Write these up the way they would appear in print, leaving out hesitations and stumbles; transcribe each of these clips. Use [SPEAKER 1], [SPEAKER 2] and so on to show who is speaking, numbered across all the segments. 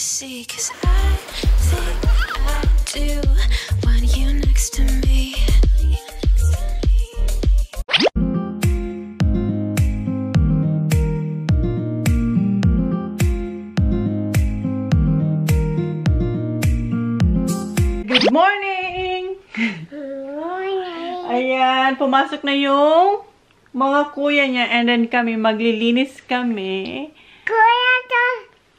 [SPEAKER 1] see, 'cause I think I do want you next to me.
[SPEAKER 2] Good morning! Ayan, pumasok na yung mga kuya niya and then kami, maglilinis kami.
[SPEAKER 3] Kuya to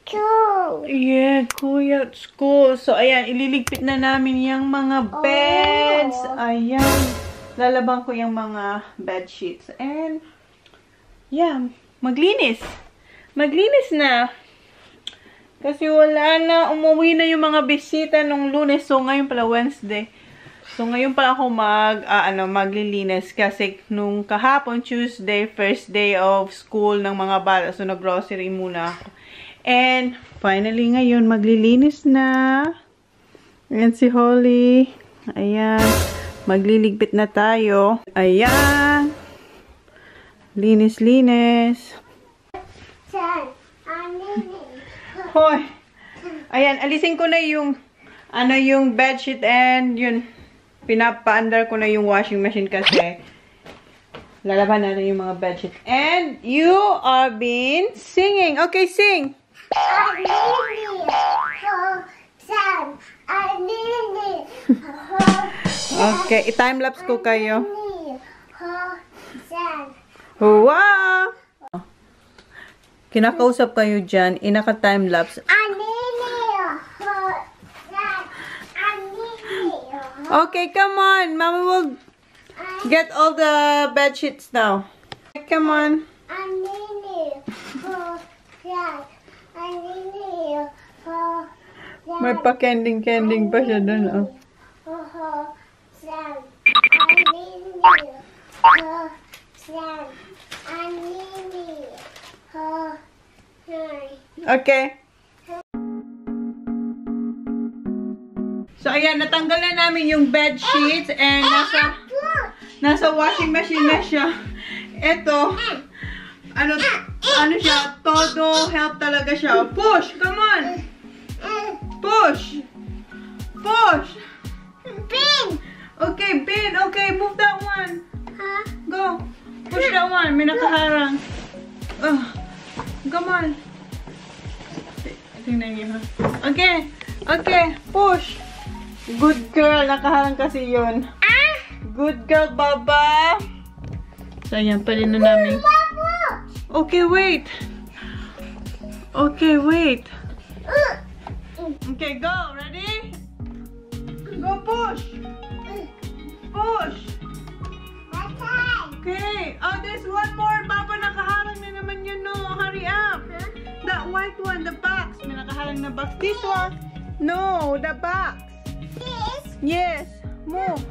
[SPEAKER 3] school.
[SPEAKER 2] Yeah, kuya at school. So, ayan, ililigpit na namin yung mga beds. Ayan, lalabang ko yung mga bed sheets. And, yeah, maglinis. Maglinis na. Kasi wala na, umuwi na yung mga bisita nung Lunes. So, ngayon pala Wednesday. So, ngayon pala ako maglilinis. Kasi nung kahapon, Tuesday, first day of school ng mga bata. So, nag-grocery muna ako. And, finally ngayon, maglilinis na. Ayan si Holly. Ayan. Magliligpit na tayo. Ayan. Linis-linis. Hoy. Ayan, alisin ko na yung yung bedsheet and yun, pinapa-under ko na yung washing machine kasi lalaban na yung mga bedsheet. And you are been singing. Okay, sing. Okay, i-time-lapse ko kayo. Wow! Kinakausap kayo dyan, inaka-time-lapse. Okay, come on. Mama will get all the bed sheets now. Come on. May pa-kending-kending pa siya dun, oh. Okay. So, ayan, natanggal na namin yung bed sheets and nasa washing machine na siya. Ito, ano siya, todo help talaga siya. Push! Come on! Push! Push!
[SPEAKER 3] Pin!
[SPEAKER 2] Okay, pin! Okay, move that one. Go! Push that one. May nakaharang. Come on. Tingnan niyo, ha? Okay. Okay, push. Good girl. Nakaharang kasi yun. Good girl, Baba. So, ayan. Pwede na namin. Okay, wait. Okay, wait. Okay, go. Ready? Go, push. Push. Okay. Oh, there's one more. Baba, nakaharang na naman yun, no. Hurry up. That white one, the box. May nakaharang na box. This one. No, the box.
[SPEAKER 3] This?
[SPEAKER 2] Yes. Move.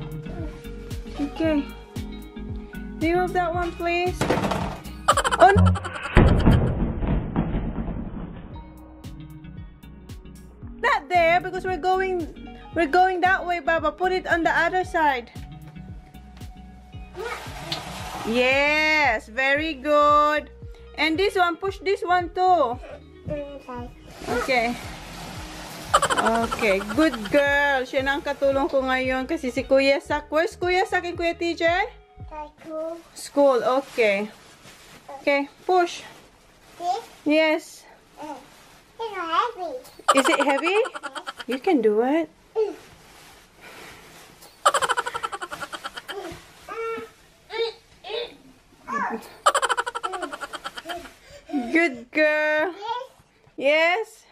[SPEAKER 2] Okay. Remove that one, please. Oh, no. Not there, because we're going that way, Baba. Put it on the other side. Yes, very good. And this one, push this one too. Okay. Okay, good girl. Siya na ang katulong ko ngayon kasi si Kuya Sak. Where's Kuya Sak and Kuya TJ? School, okay. Okay, push.
[SPEAKER 3] This?
[SPEAKER 2] Yes.
[SPEAKER 3] It's heavy.
[SPEAKER 2] Is it heavy? You can do it. Good girl. Yes.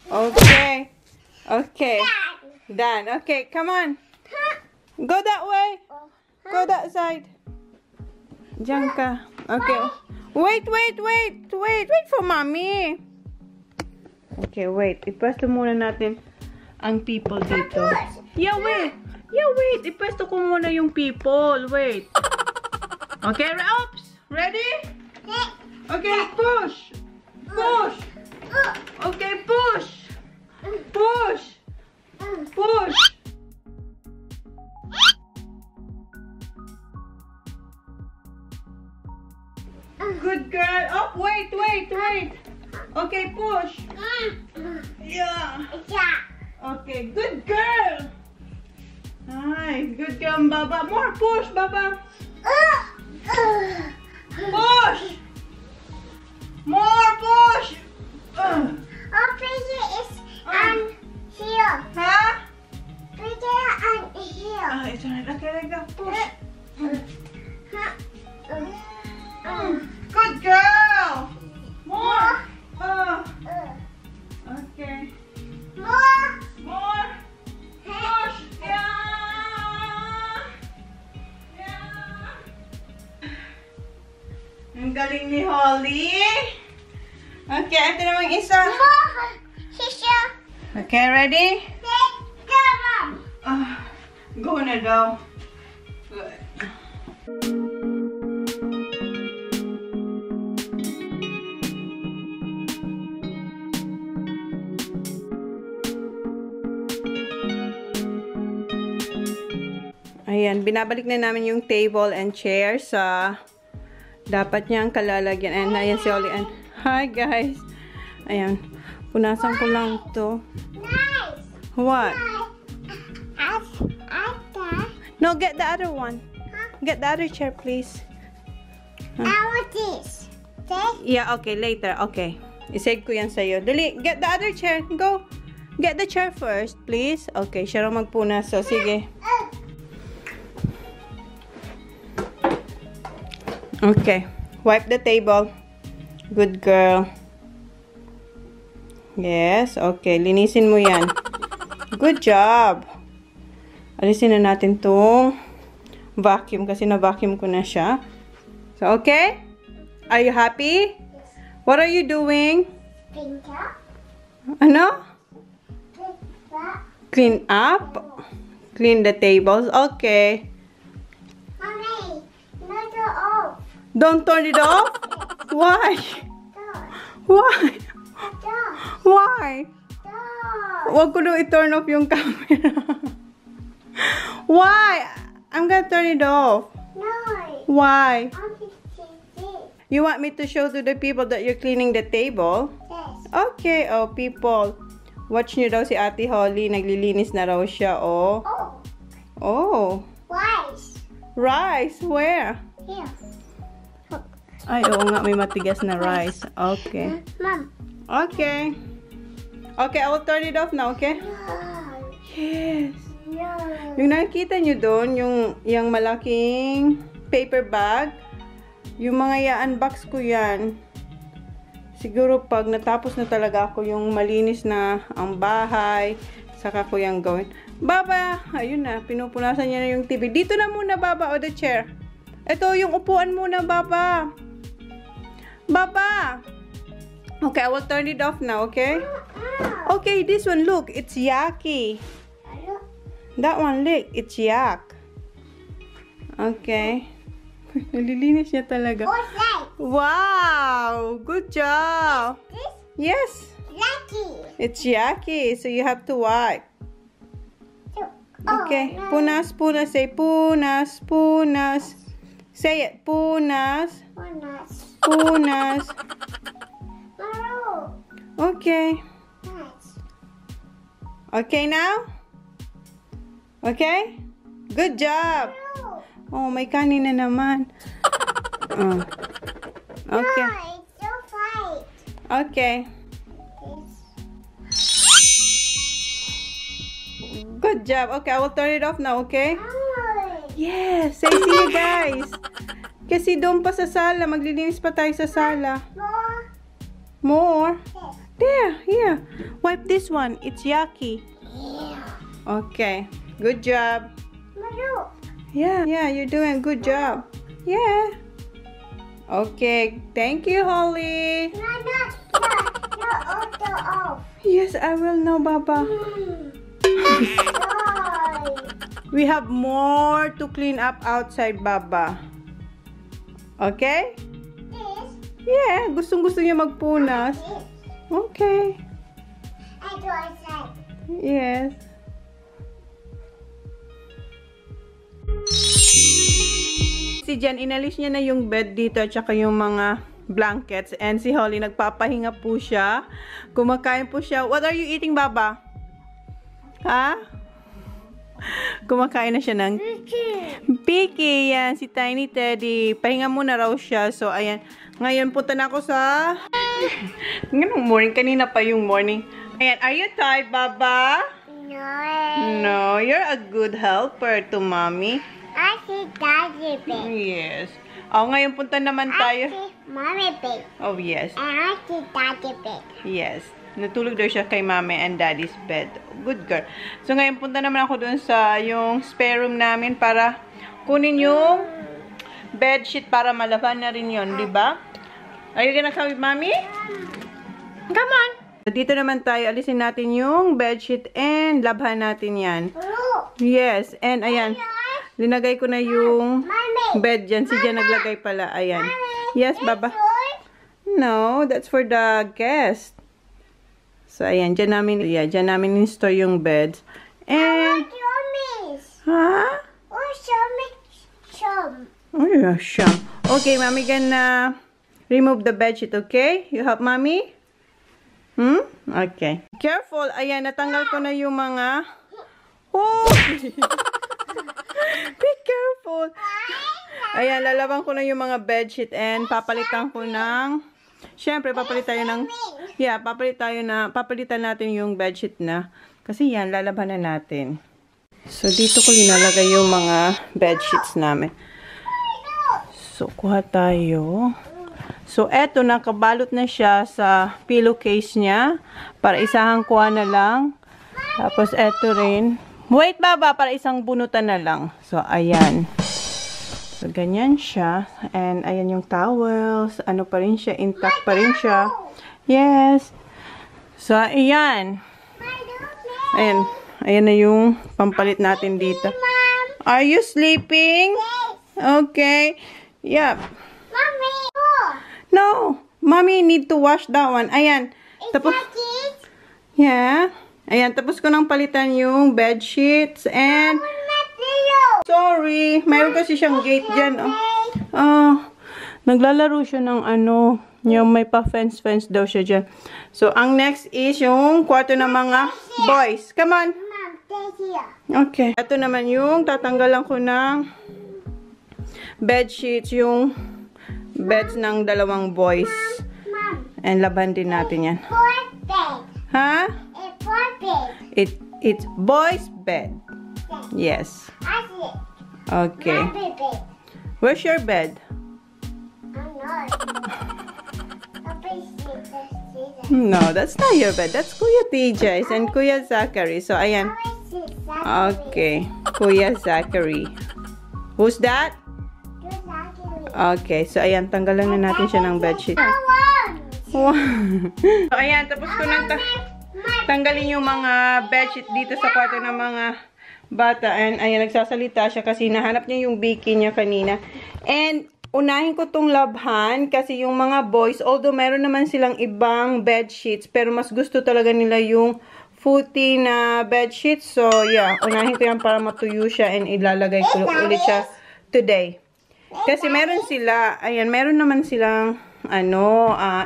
[SPEAKER 2] Okay. Okay. Done. Okay, come on. Go that way. Go that side. Diyan ka. Okay. Wait for mommy. Okay, wait. Ipasto muna natin ang people dito. Yeah, wait. Ipasto ko muna yung people. Wait. Okay, oops. Ready? Okay, push. Push. Okay, push. Push. Push. Good girl. Oh, wait. Okay, push. Yeah. Okay, good girl. Nice. Good girl, Baba. More push, Baba. Push. More push.
[SPEAKER 3] Pressure is here.
[SPEAKER 2] Huh?
[SPEAKER 3] Pressure and here.
[SPEAKER 2] It's alright. Okay, let go. Push. Good girl. More. Okay.
[SPEAKER 3] More.
[SPEAKER 2] Push. Yeah. Ang galing ni Holly. Okay, ito namang isa.
[SPEAKER 3] More. Shisha.
[SPEAKER 2] Okay, ready?
[SPEAKER 3] Come
[SPEAKER 2] Go na daw. Good. Ayan, binabalik na namin yung table and chair sa dapat niyang kalalagyan. And ayan si Oli. And hi guys. Ayan, punasan ko lang to.
[SPEAKER 3] Nice.
[SPEAKER 2] What?
[SPEAKER 3] After.
[SPEAKER 2] No, get the other one. Get the other chair, please.
[SPEAKER 3] I want this. This.
[SPEAKER 2] Yeah, okay, later. Okay. I-save ko yan sa'yo. Dali, get the other chair. Go. Get the chair first, please. Okay, siya raw magpunas. So, sige. Okay. Wipe the table. Good girl. Yes. Okay. Linisin mo yan. Good job. Alisin na natin tong vacuum kasi na-vacuum ko na siya. So, okay? Are you happy? What are you doing?
[SPEAKER 3] Finger.
[SPEAKER 2] Ano?
[SPEAKER 3] Finger.
[SPEAKER 2] Clean up? Clean the tables? Okay.
[SPEAKER 3] Mommy, not off.
[SPEAKER 2] Don't turn it off? Why?
[SPEAKER 3] Door.
[SPEAKER 2] Why?
[SPEAKER 3] Door.
[SPEAKER 2] Why?
[SPEAKER 3] Door.
[SPEAKER 2] Huwag ko daw i-turn off yung camera. Why? I'm gonna turn it off.
[SPEAKER 3] No.
[SPEAKER 2] Why?
[SPEAKER 3] I'm fixing this.
[SPEAKER 2] You want me to show to the people that you're cleaning the table?
[SPEAKER 3] Yes.
[SPEAKER 2] Okay, oh people. Watch nyo daw si Ate Holly. Naglilinis na raw siya, oh.
[SPEAKER 3] Oh.
[SPEAKER 2] Oh.
[SPEAKER 3] Rice.
[SPEAKER 2] Rice, where?
[SPEAKER 3] Here.
[SPEAKER 2] Ay, oo nga, may matigas na rice. Okay.
[SPEAKER 3] Mom.
[SPEAKER 2] Okay. Okay, I will turn it off now, okay? Yes.
[SPEAKER 3] No.
[SPEAKER 2] Yung nakikita nyo doon, yung malaking paper bag, yung mga i-unbox ko yan. Siguro pag natapos na talaga ako yung malinis na ang bahay, saka ko yung gawin. Baba! Ayun na, pinupunasan niya na yung TV. Dito na muna, Baba, o the chair. Ito, yung upuan muna, Baba. Baba! Okay, I will turn it off now, okay? Okay, this one, look, it's yucky. That one, look, it's yuck. Okay. Nalilinis niya talaga.
[SPEAKER 3] What's that?
[SPEAKER 2] Wow! Good job!
[SPEAKER 3] This
[SPEAKER 2] Yes!
[SPEAKER 3] lucky.
[SPEAKER 2] It's yucky, so you have to wipe. Okay.
[SPEAKER 3] Oh, no.
[SPEAKER 2] Punas, punas. Say punas, punas. Say it. Punas,
[SPEAKER 3] Nice.
[SPEAKER 2] punas.
[SPEAKER 3] Maroon.
[SPEAKER 2] Okay.
[SPEAKER 3] Nice.
[SPEAKER 2] Okay now? Okay? Good job.
[SPEAKER 3] Maroon.
[SPEAKER 2] Oh, may kanin na naman. Oh. Okay.
[SPEAKER 3] No, it's so fight.
[SPEAKER 2] Okay.
[SPEAKER 3] This.
[SPEAKER 2] Good job. Okay, I will turn it off now, okay?
[SPEAKER 3] Oh.
[SPEAKER 2] Yes! Say see you guys! Kasi doon pa sa sala. Maglilinis pa tayo sa sala.
[SPEAKER 3] More.
[SPEAKER 2] More?
[SPEAKER 3] This.
[SPEAKER 2] There, here. Wipe this one. It's yucky.
[SPEAKER 3] Yeah.
[SPEAKER 2] Okay. Good job.
[SPEAKER 3] Maroon.
[SPEAKER 2] Yeah, you're doing a good job. Yeah. Okay. Thank you, Holly.
[SPEAKER 3] No, auto off.
[SPEAKER 2] Yes, I will know, Baba.
[SPEAKER 3] Why?
[SPEAKER 2] We have more to clean up outside, Baba. Okay?
[SPEAKER 3] This.
[SPEAKER 2] Yeah, gustong-gusto niya magpunas.
[SPEAKER 3] This.
[SPEAKER 2] Okay.
[SPEAKER 3] I do outside.
[SPEAKER 2] Yes. busy dyan. Inalis niya na yung bed dito at saka yung mga blankets. And si Holly, nagpapahinga po siya. Kumakain po siya. What are you eating, Baba? Ha? Kumakain na siya ng Piki. Yan, si Tiny Teddy. Pahinga muna raw siya. So, ayan. Ngayon, punta na ako sa... Ganong morning. Kanina pa yung morning. Ayan, are you tired, Baba?
[SPEAKER 3] No.
[SPEAKER 2] No, you're a good helper to Mommy.
[SPEAKER 3] I see Daddy Pig.
[SPEAKER 2] Yes. Oh, ngayon punta naman
[SPEAKER 3] I
[SPEAKER 2] tayo.
[SPEAKER 3] see Mommy Pig.
[SPEAKER 2] Oh, yes.
[SPEAKER 3] And I see Daddy Pig.
[SPEAKER 2] Yes. Natulog daw siya kay Mommy and Daddy's bed. Good girl. So, ngayon punta naman ako doon sa yung spare room namin para kunin yung bedsheet para malaban na rin yun, di ba? Are you gonna come with Mommy? Come on! Dito naman tayo, alisin natin yung bedsheet and labhan natin yan.
[SPEAKER 3] Look.
[SPEAKER 2] Yes, and ayan. Linagay ko na yung
[SPEAKER 3] Mommy.
[SPEAKER 2] bed dyan. Si Jan naglagay pala. Ayan. Yes, Baba.
[SPEAKER 3] Yours?
[SPEAKER 2] No, that's for the guest. So, ayan. Dyan namin in-store yung beds. And,
[SPEAKER 3] What your miss?
[SPEAKER 2] ha?
[SPEAKER 3] Oh, show me some.
[SPEAKER 2] Oh, yeah, siya. Okay, Mommy gonna remove the bedsheet, okay? You help Mommy? Okay. Careful. Ayan, natanggal ko na yung mga... Oh! Be careful. Ayan, lalabang ko na yung mga bedsheet and papalitan ko ng... Siyempre, papalitan ng... Yeah, papalitan natin yung bedsheet na. Kasi yan, lalaban na natin. So, dito ko linalagay yung mga bedsheets namin. So, kuha tayo. So, eto, nakabalot na siya sa pillowcase niya. Para isahang kuha na lang. Tapos, eto rin. Wait, Baba, para isang bunutan na lang. So, ayan. So, ganyan siya. And, ayan yung towels. Ano pa rin siya? Intact pa rin siya. Yes. So, ayan. Ayan. Ayan na yung pampalit natin dito. Are you sleeping? Okay. Yep.
[SPEAKER 3] Mommy.
[SPEAKER 2] No. Mommy need to wash that one. Ayan. Tapos, yeah. Ayan. Tapos ko nang palitan yung bed sheets. And, sorry. Mayroon kasi siyang gate dyan. Naglalaro siya ng ano. Yung may pa-fence daw siya dyan. So, ang next is yung kwarto ng mga boys. Come on.
[SPEAKER 3] Mom, stay here.
[SPEAKER 2] Okay. Ito naman yung tatanggalan ko ng bed sheets. Yung beds ng dalawang boys.
[SPEAKER 3] Mom,
[SPEAKER 2] And laban din natin yan.
[SPEAKER 3] fourth bed.
[SPEAKER 2] Ha?
[SPEAKER 3] It's fourth bed.
[SPEAKER 2] It's boys' bed. Yes.
[SPEAKER 3] I see it.
[SPEAKER 2] Okay.
[SPEAKER 3] My bed.
[SPEAKER 2] Where's your bed?
[SPEAKER 3] I'm not.
[SPEAKER 2] No, that's not your bed. That's Kuya TJ's and Kuya Zachary. So, ayan. Okay. Kuya Zachary. Who's that? Okay. So, ayan. Tanggalan na natin siya ng bedsheet. Wow. So, ayan. Tapos ko nang tanggalin yung mga bedsheet dito sa kwarto ng mga bata. And, ayan. Nagsasalita siya kasi nahanap niya yung biki niya kanina. And, unahin ko tong labhan kasi yung mga boys, although meron naman silang ibang bed sheets, pero mas gusto talaga nila yung footy na bed sheets. So, yeah, unahin ko yan para matuyo siya and ilalagay ko ulit siya today. Kasi meron sila, ayan, meron naman silang,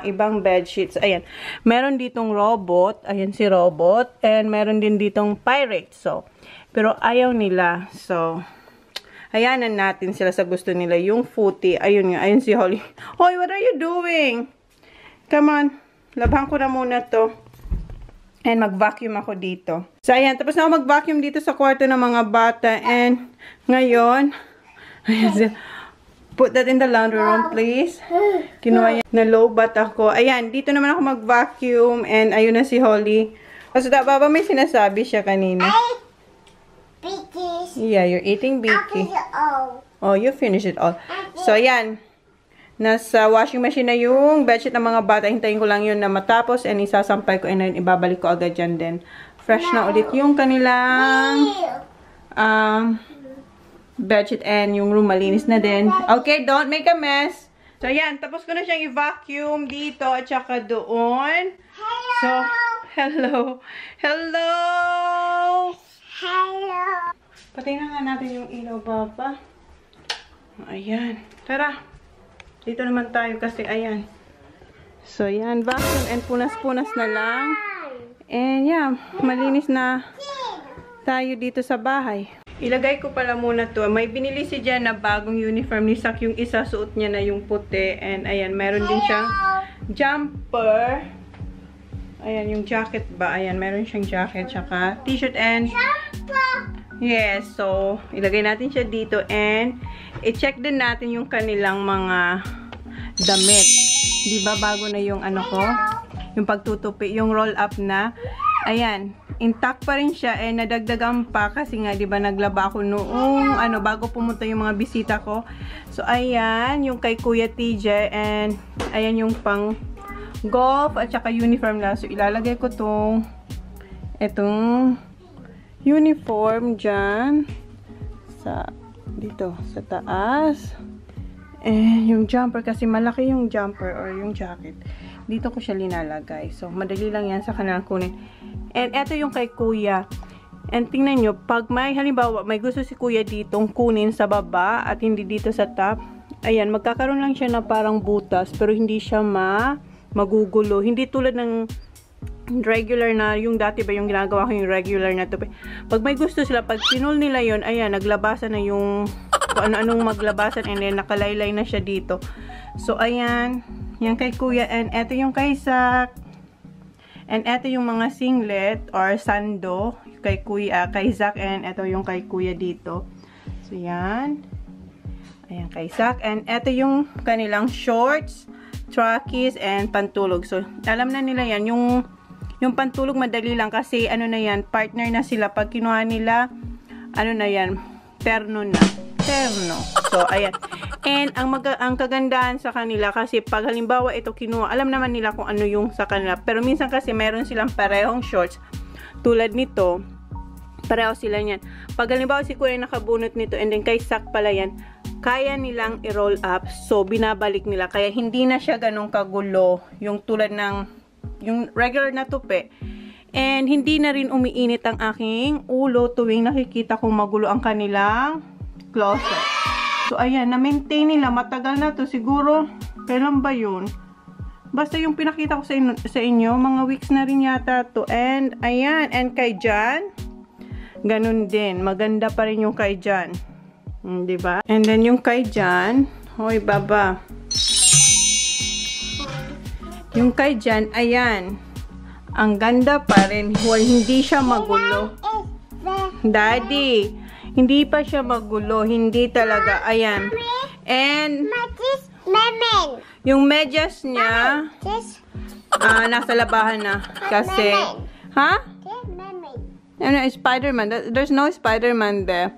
[SPEAKER 2] ibang bed sheets. Ayan, meron ditong robot, ayan si robot, and meron din ditong pirate. So, pero ayaw nila. So, hayanan natin sila sa gusto nila. Yung footy. Ayun nga. Ayun si Holly. Hoy, what are you doing? Come on. Labhan ko na muna to. And mag-vacuum ako dito. So, ayan. Tapos na ako mag-vacuum dito sa kwarto ng mga bata. And, ngayon, ayan, put that in the laundry room, please. Kinuha yan. Na-lowbat ako. Ayan. Dito naman ako mag-vacuum. And, ayun na si Holly. Kasi Baba, may sinasabi siya kanina.
[SPEAKER 3] Biggies.
[SPEAKER 2] Yeah, you're eating Biki. Oh, you finish it all. So, yan. Nasa washing machine na yung bedsheet ng mga bata. Hintayin ko lang yun na matapos and isasampay ko and ibabalik ko agad dyan din. Fresh na ulit yung kanilang bedsheet and yung room malinis na din. Okay, don't make a mess. So, yan. Tapos ko na siyang i-vacuum dito at saka doon. So, hello. Hello!
[SPEAKER 3] Hello.
[SPEAKER 2] Patingnan nga natin yung ilaw, Papa. Ayan. Tara. Dito naman tayo kasi ayan. So, yan. Vacuum and punas-punas na lang. And yeah, malinis na tayo dito sa bahay. Ilagay ko pala muna to. May binili si Jen na bagong uniform ni Sak. Yung isa, suot niya na yung puti. And ayan, meron din siyang jumper. Ayan, yung jacket ba? Ayan, meron siyang jacket. Tsaka t-shirt and... Yes, so, ilagay natin siya dito. And, i-check din natin yung kanilang mga damit. Diba, bago na yung ano ko? Yung pagtutupi, yung roll up na. Ayan, intact pa rin siya. And, nadagdagan pa kasi nga, diba, naglaba ako noong, bago pumunta yung mga bisita ko. So, ayan, yung kay Kuya TJ. And, ayan yung pang golf at saka uniform lang. So, ilalagay ko itong uniform dyan dito sa taas. And yung jumper kasi malaki yung jumper or yung jacket. Dito ko siya linalagay. So, madali lang yan sa kanilang kunin. And eto yung kay Kuya. And tingnan nyo, pag may halimbawa, may gusto si Kuya ditong kunin sa baba at hindi dito sa top, ayan, magkakaroon lang siya na parang butas pero hindi siya magugulo. Hindi tulad ng regular na, yung dati ba yung ginagawa ko yung regular na tupi. Pag may gusto sila, pag pinul nila yon, ayan, naglabasan na yung kung ano-anong maglabasan and then nakalaylay na siya dito. So, ayan, yan kay Kuya. And eto yung kay Sak. And eto yung mga singlet or sando kay Kuya, kay Sak. And eto yung kay Kuya dito. So, yan. Ayan, kay Sak. And eto yung kanilang shorts, trackies, and pantulog. So, alam na nila yan. Yung pantulog madali lang kasi ano na yan, partner na sila. Pag kinuha nila, ano na yan, terno na. Terno. So, ayan. And ang kagandahan sa kanila kasi pag halimbawa ito kinuha, alam naman nila kung ano yung sa kanila. Pero minsan kasi meron silang parehong shorts. Tulad nito, pareho sila niyan. Pag halimbawa si Kuya nakabunot nito and then kay Sak pala yan, kaya nilang i-roll up. So, binabalik nila. Kaya hindi na siya ganun kagulo. Yung tulad ng yung regular na tupi. And hindi na rin umiinit ang aking ulo tuwing nakikita kong magulo ang kanilang closet. So, ayan, na-maintain nila. Matagal na to. Siguro, kailan ba yun? Basta yung pinakita ko sa inyo, mga weeks na rin yata to. And, ayan. And kay Jan, ganun din. Maganda pa rin yung kay Jan. Diba? And then yung kay Jan, hoy, baba. Yung kay Jan, ayan. Ang ganda pa rin. Hindi siya magulo. Daddy, hindi pa siya magulo. Hindi talaga. Ayan. And, yung medyas niya, nasa labahan na. Kasi, ha? Ano, Spider-Man. There's no Spider-Man there.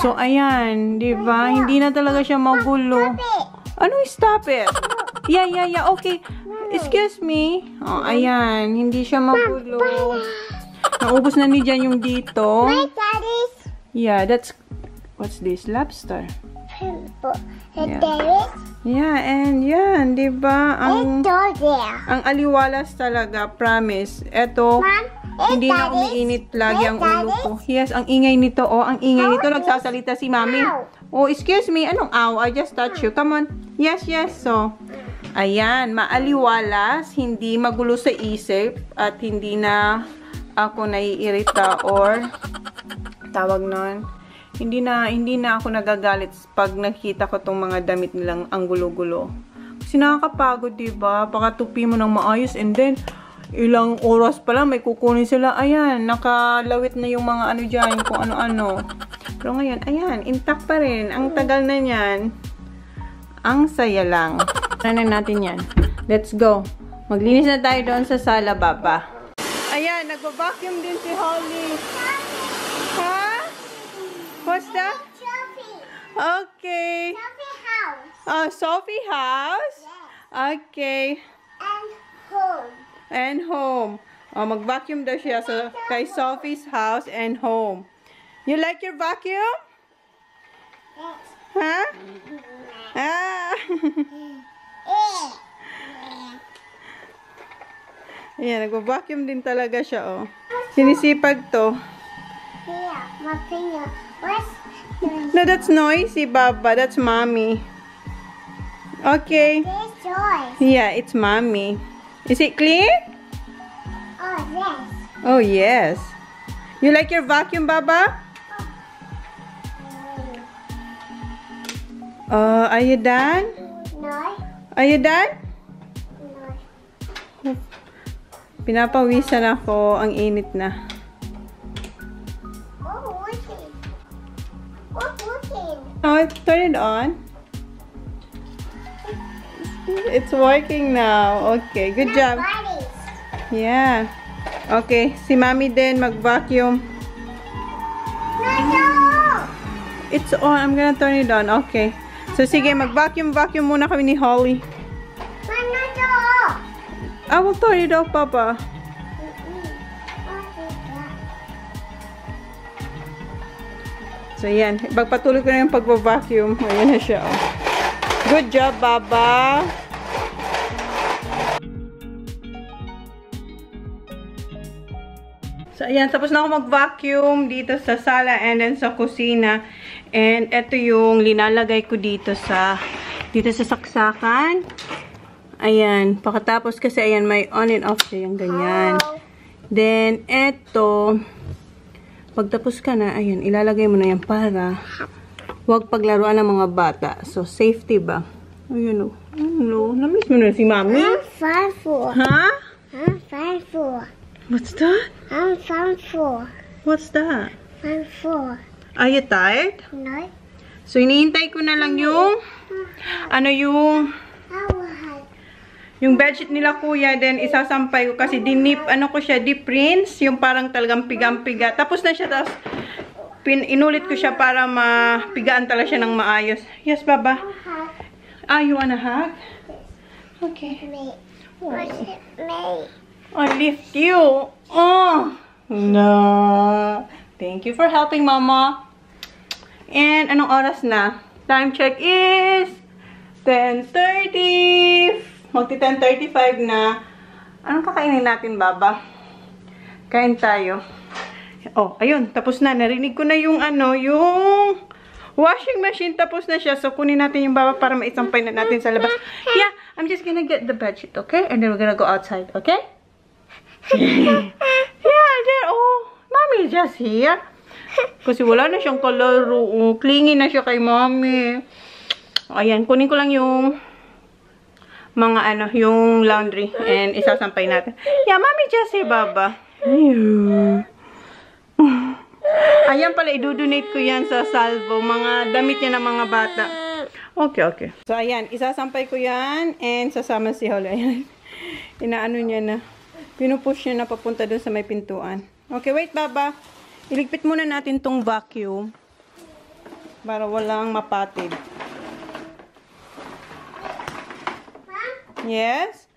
[SPEAKER 2] So, ayan. Diba? Hindi na talaga siya magulo. Ano, stop it? Yeah. Okay. Excuse me. Oh, ayan. Hindi siya magulo. Naubos na ni Jan yung dito. Yeah, that's... What's this? Lobster. Yeah, and yan. Diba? Ang aliwalas talaga. Promise. Eto, hindi na umiinit lagi ang ulo ko. Yes, ang ingay nito. Oh, ang ingay nito. Nagsasalita si Mami. Oh, excuse me. Anong ow? I just touched you. Come on. Yes. So, ayan. Maaliwalas. Hindi magulo sa isip. At hindi na ako naiirita or tawag nun. Hindi na ako nagagalit pag nakita ko tong mga damit nilang ang gulo-gulo. Kasi nakakapagod, diba? Pakatupi mo ng maayos and then ilang oras pa lang may kukunin sila. Ayan, nakalawit na yung mga ano dyan, kung ano-ano. Pero ngayon, ayan, intact pa rin. Ang tagal na niyan. Ang saya lang. Ano natin yan? Let's go. Maglinis na tayo doon sa sala, Baba. Ayan, nagba-vacuum din si Holly. Ha? What's that?
[SPEAKER 3] Sophie.
[SPEAKER 2] Okay.
[SPEAKER 3] Sophie house.
[SPEAKER 2] Oh, Sophie house?
[SPEAKER 3] Yeah.
[SPEAKER 2] Okay.
[SPEAKER 3] And home.
[SPEAKER 2] And home. Oh, mag-vacuum daw siya sa kay Sophie's house and home. You like your vacuum?
[SPEAKER 3] Yes.
[SPEAKER 2] Huh? Ah. Ayan, nag-vacuum din talaga siya, oh. Sinisipag to.
[SPEAKER 3] Here, my finger. Where's the
[SPEAKER 2] No, that's noisy, Baba. That's mommy. Okay.
[SPEAKER 3] this toy?
[SPEAKER 2] Yeah, it's mommy. Is it clean?
[SPEAKER 3] Oh, yes.
[SPEAKER 2] Oh, yes. You like your vacuum, Baba? Are you done?
[SPEAKER 3] No.
[SPEAKER 2] Are you done?
[SPEAKER 3] No.
[SPEAKER 2] Pinapawisan ako. Ang init na.
[SPEAKER 3] Oh, working. What's working?
[SPEAKER 2] Oh, turn it on. It's working now. Okay, good job.
[SPEAKER 3] Buddies.
[SPEAKER 2] Yeah. Okay, si Mami din mag-vacuum.
[SPEAKER 3] No.
[SPEAKER 2] It's on. I'm gonna turn it on. Okay. So, sige, mag-vacuum muna kami ni Holly.
[SPEAKER 3] No.
[SPEAKER 2] I will turn it off, Papa. So, yan. Pagpatuloy ko na yung pag-vacuum. Ayan na siya. Oh. Good job, Baba. So, ayan. Tapos na ako mag-vacuum dito sa sala and then sa kusina. And ito yung linalagay ko dito sa saksakan. Ayan. Pakatapos kasi, ayan, may on and off siya yung ganyan. Then, ito, pagtapos ka na, ayan, ilalagay mo na yan para huwag paglaruan ng mga bata. So, safety ba? Ayun, oh. Ano? Namiss mo na si Mami?
[SPEAKER 3] I'm 5'4".
[SPEAKER 2] Ha?
[SPEAKER 3] I'm 5'4".
[SPEAKER 2] What's that?
[SPEAKER 3] I'm 5'4".
[SPEAKER 2] What's that?
[SPEAKER 3] 5'4".
[SPEAKER 2] Are you tired?
[SPEAKER 3] No.
[SPEAKER 2] So, hinihintay ko na lang yung, yung bedsheet nila kuya, then isasampay ko kasi deep rinse, yung parang talagang pigang-piga. Tapos na siya, tapos inulit ko siya para mapigaan talaga siya ng maayos. Yes, Baba? Ah, you wanna hug? Okay.
[SPEAKER 3] Me. What's it, me?
[SPEAKER 2] I lift you. Oh. No. Thank you for helping, Mama. And anong oras na? Time check is 10:30. Magti 10:35 na. Anong kakainin natin, Baba? Kain tayo. Oh, ayun. Tapos na. Narinig ko na yung yung washing machine. Tapos na siya. So, kunin natin yung Baba para maisampay na natin sa labas. Yeah, I'm just gonna get the bedsheet, okay? And then we're gonna go outside, okay? Yeah, there. Oh, Mommy is just here. Kasi wala na siyang kalaro. Oh, clingy na siya kay Mommy. Ayan, kunin ko lang yung mga yung laundry and isasampay natin. Yeah, Mommy just here, Baba. Ayan pala, idudonate ko yan sa Salvo. Mga damit niya ng mga bata. Okay, okay. So, ayan, isasampay ko yan and sasama si Holly. Ayan. Inaano niya na. Pinupush niya na papunta dun sa may pintuan. Okay, wait, Baba. Iligpit muna natin tong vacuum para walang mapatid. Yes.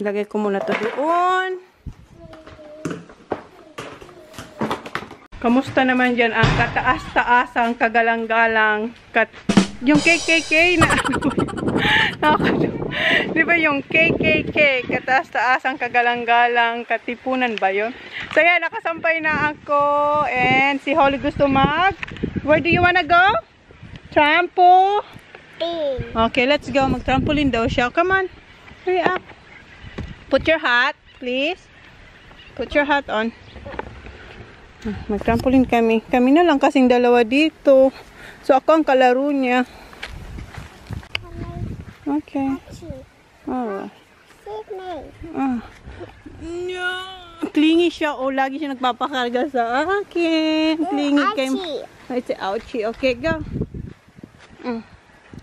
[SPEAKER 2] Lagay ko muna to doon. Kamusta naman dyan ang kataas-taasang kagalang-galang yung KKK na di ba yung KKK kataas-taasang kagalang-galang katipunan ba yun? So yan, nakasampay na ako and si Holly gusto where do you wanna go? Trampo? Okay, let's go. Mag-trampoline daw siya. Come on. Hurry up. Put your hat, please. Put your hat on. Mag-trampoline kami. Kami na lang kasing dalawa dito. So, ako ang kalaro niya. Okay. Alright. No. Clingy siya. O, lagi siya nagpapakarga sa akin. Clingy kay... It's ouchie. Okay, go.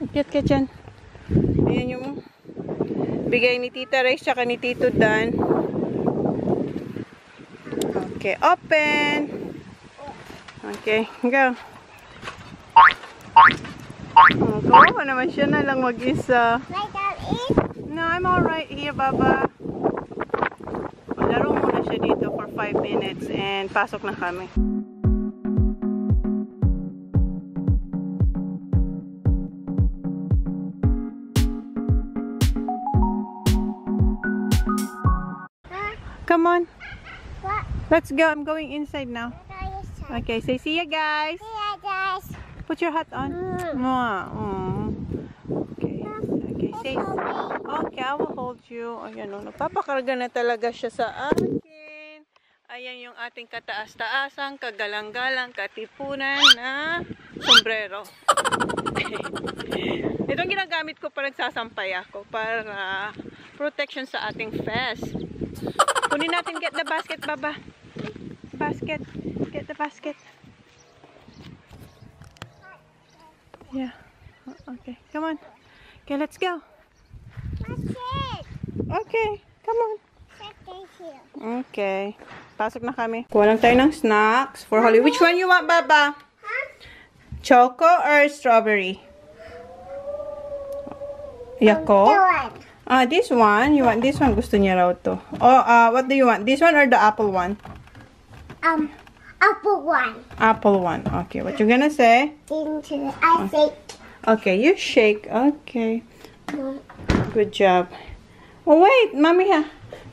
[SPEAKER 2] Ikit ka dyan. Ayan yung bigay ni Tita Rex tsaka ni Tito Dan. Okay, open. Okay, go. Kawawa naman siya na lang mag-isa. No, I'm alright here, Baba. Laro muna siya dito for 5 minutes and pasok na kami. Come on.
[SPEAKER 3] What?
[SPEAKER 2] Let's go. I'm going inside now.
[SPEAKER 3] Okay.
[SPEAKER 2] Okay, say see ya, guys.
[SPEAKER 3] Yeah, guys.
[SPEAKER 2] Put your hat on. Mwah. Okay. Okay, say. Okay, I will hold you. Ayan, nagpapakarga na talaga siya sa akin. Ayan yung ating kataas-taasang, kagalang-galang, katipunan na sombrero. Itong ginagamit ko para nagsasampay ako para protection sa ating fest. Kunin natin, get the basket, Baba. Basket. Get the basket. Yeah. Okay, come on. Okay, let's go.
[SPEAKER 3] What's it?
[SPEAKER 2] Okay, come on.
[SPEAKER 3] Second here.
[SPEAKER 2] Okay. Pasok na kami. Kuha lang tayo ng snacks for Holly. Which one you want, Baba?
[SPEAKER 3] Huh?
[SPEAKER 2] Choco or strawberry? Yako?
[SPEAKER 3] One.
[SPEAKER 2] This one. You want this one? Gusto niya raw to. Oh, what do you want? This one or the apple one?
[SPEAKER 3] Apple one.
[SPEAKER 2] Apple one. Okay, what you gonna say?
[SPEAKER 3] I say.
[SPEAKER 2] Okay, you shake. Okay. Good job. Oh, wait. Mommy, ha?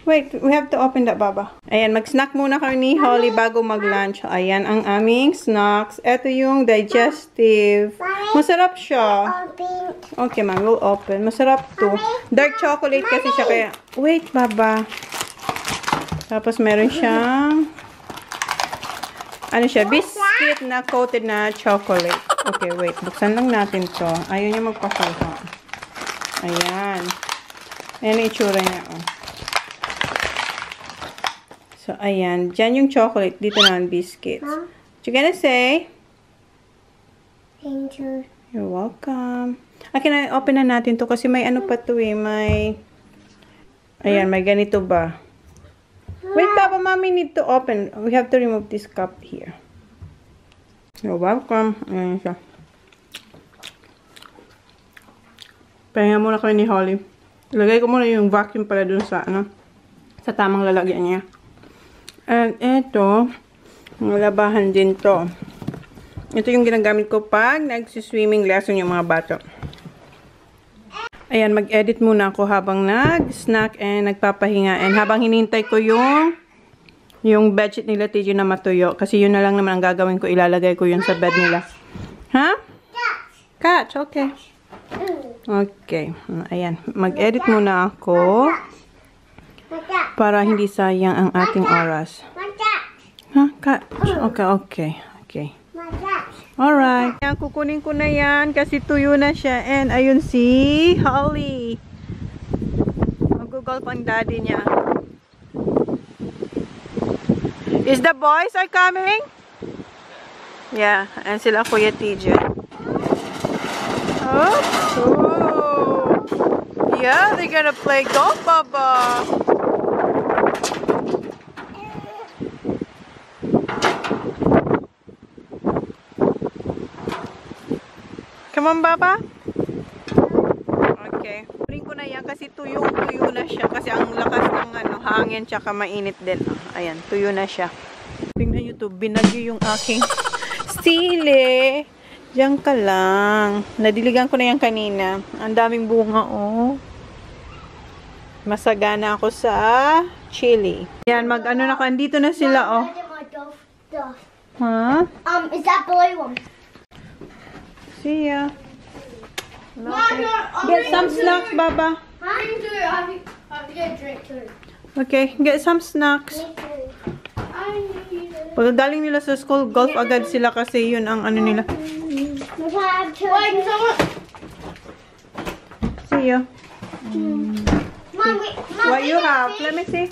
[SPEAKER 2] Wait, we have to open that, Baba. Ayan, mag-snack muna kami ni Holly bago mag-lunch. Ayan ang aming snacks. Ito yung digestive. Masarap siya.
[SPEAKER 3] Open.
[SPEAKER 2] Okay, ma'am, we'll open. Masarap to. Dark chocolate kasi siya kaya. Wait, Baba. Tapos meron siyang ano siya, biscuit na coated na chocolate. Okay, wait. Buksan lang natin to. Ayaw niya magpasuha. Ayan. Ayan ang itsura niya, oh. So, ayan. Diyan yung chocolate. Dito naman biscuits. What you gonna say?
[SPEAKER 3] Thank you.
[SPEAKER 2] You're welcome. Okay, na open na natin to kasi may ano pa to eh. May... Ayan, may ganito ba? Wait, Papa, Mommy need to open. We have to remove this cup here. You're welcome. Ayan siya. Pahinga muna kayo ni Holly. Ilagay ko muna yung vacuum pala dun sa, ano, sa tamang lalagyan niya. And ito, labahan din to. Ito yung ginagamit ko pag nag-swimming lesson yung mga bata. Ayan, mag-edit muna ako habang nag-snack and nagpapahinga. And habang hinintay ko yung bedsheet nila, TJ, na matuyo. Kasi yun na lang naman ang gagawin ko. Ilalagay ko yun sa bed nila. Ha? Catch, okay. Okay. Ayan, mag-edit muna ako. Para hindi sayang ang ating oras. Ha? Catch. Okay, okay. Okay. Alright. Yan, kukunin ko na yan kasi tuyo na siya. And ayun si Holly. Mag-golf ang daddy niya. Is the boys are coming? Yeah. And sila Kuya TJ. Oh. Yeah, they're gonna play golf, Baba. Come on, Baba. Okay. Kunin ko na yan kasi tuyo na siya. Kasi ang lakas ng hangin tsaka mainit din. Ayan, tuyo na siya. Tingnan nyo to, binagyo yung aking sili. Diyan ka lang. Nadiligan ko na yan kanina. Ang daming bunga, oh. Masagana ako sa chili. Yan, mag-ano na ka. Andito na sila, oh. Huh?
[SPEAKER 3] Is that blue one?
[SPEAKER 2] See ya. Get some snacks, Baba.
[SPEAKER 3] I have to get a drink too.
[SPEAKER 2] Okay, get some snacks. Pagkagaling nila sa school, golf agad sila kasi yun ang ano nila. See ya. What you have? Let me see.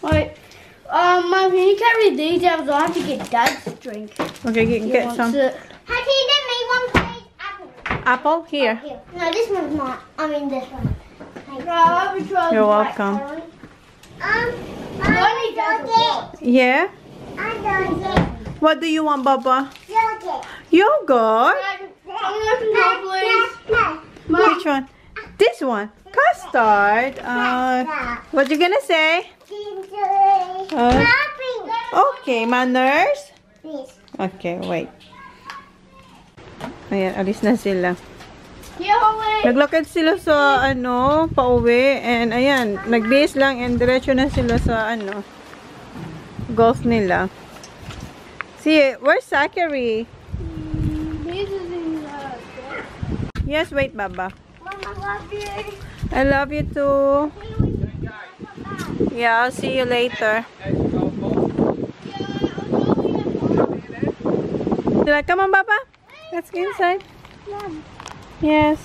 [SPEAKER 4] Wait. Mom, can you carry these out? I have to get Dad's drink.
[SPEAKER 2] Okay, get some.
[SPEAKER 3] Have you given me one plate apple?
[SPEAKER 2] Apple? Here.
[SPEAKER 3] No, this one's not. I mean this one.
[SPEAKER 2] You're welcome.
[SPEAKER 3] Mommy, yogurt.
[SPEAKER 2] Yeah?
[SPEAKER 3] I yogurt.
[SPEAKER 2] What do you want, Baba?
[SPEAKER 3] Yogurt.
[SPEAKER 2] Yogurt?
[SPEAKER 3] No.
[SPEAKER 2] Which one? This one. Custard. What you gonna say? Okay, manners.
[SPEAKER 3] This.
[SPEAKER 2] Okay, wait. Ayan, alis na sila.
[SPEAKER 4] Yeah,
[SPEAKER 2] Naglakad sila sa, pauwi. And, ayan, nag-base lang and diretso na sila sa, golf nila. See, where's Zachary?
[SPEAKER 4] This is in
[SPEAKER 2] Yes, wait, Baba.
[SPEAKER 3] Mama, love you.
[SPEAKER 2] I love you too. Yeah, I'll see you later. Come on, Baba. Let's get inside. Yes.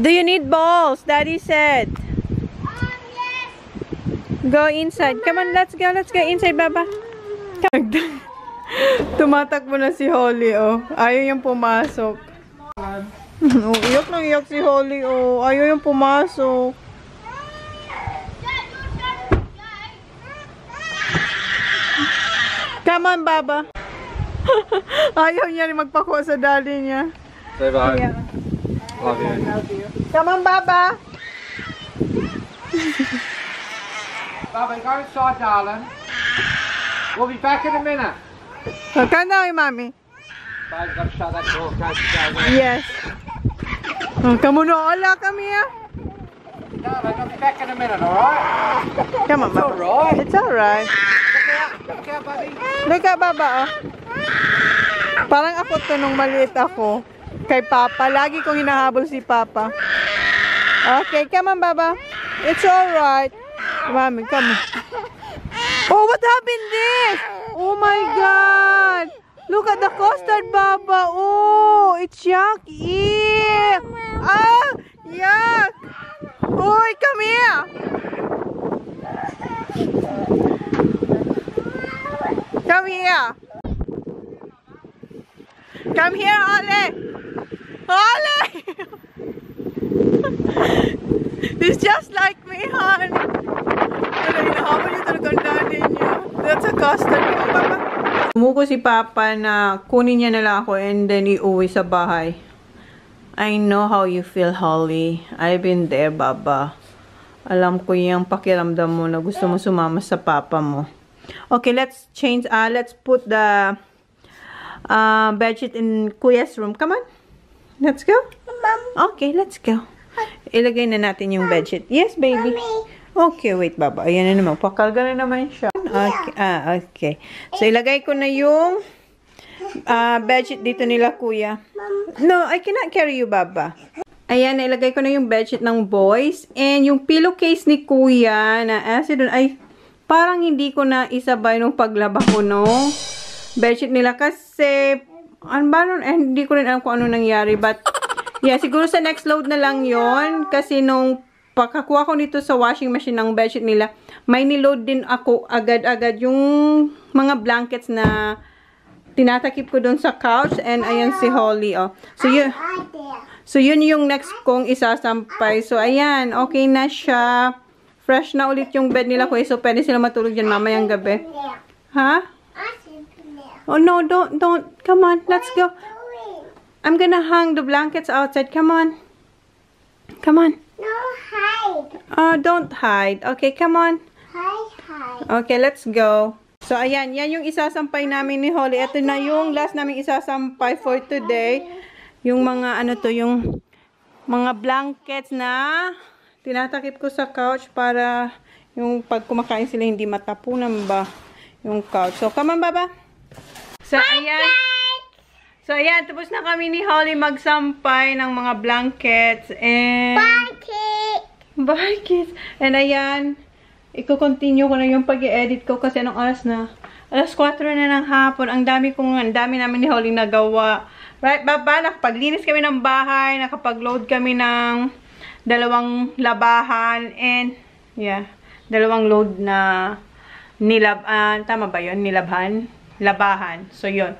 [SPEAKER 2] Do you need balls? Daddy said.
[SPEAKER 3] Yes.
[SPEAKER 2] Go inside. Come on, let's go. Let's go inside, Baba. Tumatakbo na si Holly, oh. Ayaw yung pumasok. Oh, iyak lang iyak si Holly, oh. Ayaw yung pumasok. Come on, Baba. Ayaw niya rin magpakuha sa daddy niya.
[SPEAKER 5] Say bye.
[SPEAKER 2] Yeah.
[SPEAKER 5] Love you.
[SPEAKER 2] Come on, Baba.
[SPEAKER 5] Baba, go inside, darling. We'll be back in a minute.
[SPEAKER 2] Come down, Mommy.
[SPEAKER 5] Babe, got to shut that door. Go.
[SPEAKER 2] Yes. Oh, come on, hola, come here.
[SPEAKER 5] Darling, I'll be back in a minute, alright?
[SPEAKER 2] Come on, Baba.
[SPEAKER 5] alright.
[SPEAKER 2] It's alright.
[SPEAKER 5] Look out, buddy.
[SPEAKER 2] Look at Baba, oh. Parang ako to nung maliit ako. Kay Papa. Lagi kong hinahabol si Papa. Okay, come on, Baba. It's alright. Mommy, come on. Oh, what happened this? Oh my God. Look at the custard, Baba. Oh, it's yuck. Ew. Ah, yuck. Oy, come here. Come here. Come here, Ole. Ole. It's just like me, hon. Hinahabol niya talagang daddy niya. That's a custard. Tumuko si Papa na kunin niya na lang ako and then iuwi sa bahay. I know how you feel, Holly. I've been there, Baba. Alam ko yung pakiramdam mo na gusto mo sumama sa Papa mo. Okay, let's change. Let's put the bedsheet in Kuya's room. Come on. Let's go. Okay, let's go. Ilagay na natin yung bedsheet. Yes, baby. Okay, wait, Baba. Ayan na naman. Pakalga na naman siya. Okay. Okay. So, ilagay ko na yung bedsheet dito nila, Kuya. No, I cannot carry you, Baba. Ayan, ilagay ko na yung bedsheet ng boys. And yung pillowcase ni Kuya na acid ay parang hindi ko na isabay nung paglaba ko nung bedsheet nila. Kasi, ano ba nun? Hindi ko rin alam kung ano nangyari. But, yeah, siguro sa next load na lang yon. Kasi nung pagkakuha ko nito sa washing machine ng bedsheet nila, may niload din ako agad-agad yung mga blankets na tinatakip ko doon sa couch. And ayan si Holly, oh. So yun yung next kong isasampay. So ayan, okay na siya. Fresh na ulit yung bed nila, Kuya. So pwede sila matulog dyan mamayang gabi. Ha? Oh no, don't. Come on, let's go. I'm gonna hang the blankets outside. Come on. Come on.
[SPEAKER 3] No, hide.
[SPEAKER 2] Oh, don't hide. Okay, come on.
[SPEAKER 3] Hide.
[SPEAKER 2] Okay, let's go. So, ayan. Yan yung isasampay namin ni Holly. Ito na yung last namin isasampay for today. Yung mga, ano to, yung mga blankets na tinatakip ko sa couch para yung pag kumakain sila hindi matapunan ba yung couch. So, come on, Baba. So, ayan. So, ayan. Tapos na kami ni Holly magsampay ng mga blankets. And Bye, kids. And ayan, i-continue ko na yung pag-i-edit ko kasi anong oras na? Alas 4 na ng hapon. Ang dami namin ni Holly nagawa. Right, Baba? Nakapaglinis kami ng bahay. Nakapag-load kami ng 2 labahan. And, yeah, 2 load na tama ba yun? Labahan. So, yun.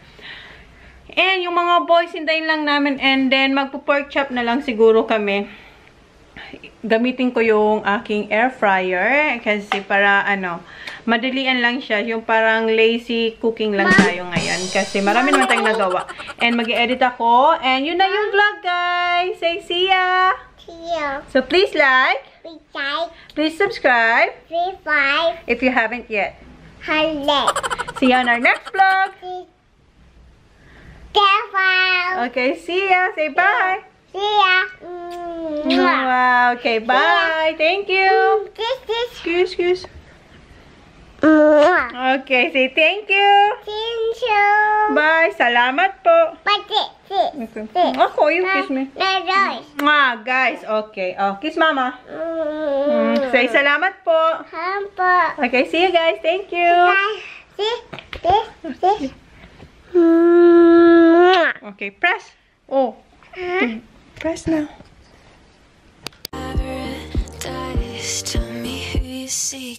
[SPEAKER 2] And, yung mga boys, hintayin lang namin. And then, magpo-pork chop na lang siguro kami. Gamitin ko yung aking air fryer kasi para madalian lang siya, yung parang lazy cooking lang tayo ngayon kasi marami naman tayong nagawa. And mag-edit ako and yun na yung vlog, guys. Say see ya. So please like, please subscribe if you haven't yet. See you on our next vlog. Okay, see ya. Say bye.
[SPEAKER 3] See ya.
[SPEAKER 2] Wow. Okay, bye. Thank you. Excuse. Okay, say thank you.
[SPEAKER 3] Thank you.
[SPEAKER 2] Bye. Salamat po.
[SPEAKER 3] But
[SPEAKER 2] Okay. Ako, you kiss me. Guys. Okay. Oh, kiss mama. Say salamat po. Okay, see you guys. Thank you. Okay, press. Oh. Press now.
[SPEAKER 1] Paradise, tell me who you seek.